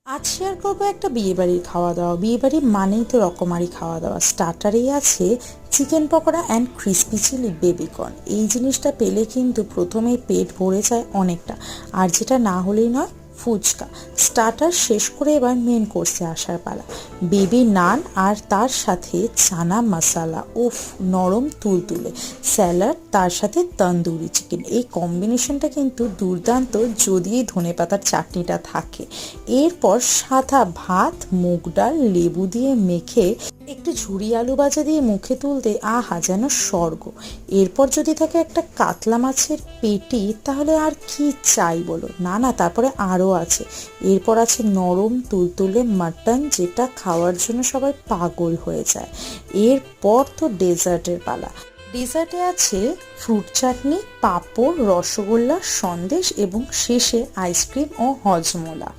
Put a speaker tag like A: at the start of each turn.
A: আজ শেয়ার করবো একটা বিয়েবাড়ির খাওয়া দাওয়া। বিয়েবাড়ি মানেই তো রকমারি খাওয়া দাওয়া। স্টার্টারেই আছে chicken pakora and crispy chilli baby corn. এই জিনিসটা পেলে কিন্তু প্রথমেই পেট ভরে যায় অনেকটা, আর যেটা না হলেই নয় ফুচকা। স্টার্টার শেষ করে এবার মেন কোর্সে আসার পালা। বেবি নান আর তার সাথে চানা মশালা, উফ, নরম তুলতুলে স্যালাড, তার সাথে তন্দুরি চিকেন। এই কম্বিনেশনটা কিন্তু দুর্দান্ত, যদি এই ধনেপাতার চাটনিটা থাকে। এরপর সাদা ভাত, মুগ ডাল, লেবু দিয়ে মেখে একটু ঝুরি আলু ভাজা দিয়ে মুখে তুলতে আহা যেন স্বর্গ। এরপর যদি থাকে একটা কাতলা মাছের পেটি, তাহলে আর কি চাই বলো। না না, তারপরে আরও আছে। এরপর আছে নরম তুলতুলে মাটন, যেটা খাওয়ার জন্য সবাই পাগল হয়ে যায়। এরপর তো ডেজার্টের পালা। ডেজার্টে আছে ফ্রুট চাটনি, পাঁপড়, রসগোল্লা, সন্দেশ এবং শেষে আইসক্রিম ও হজমোলা।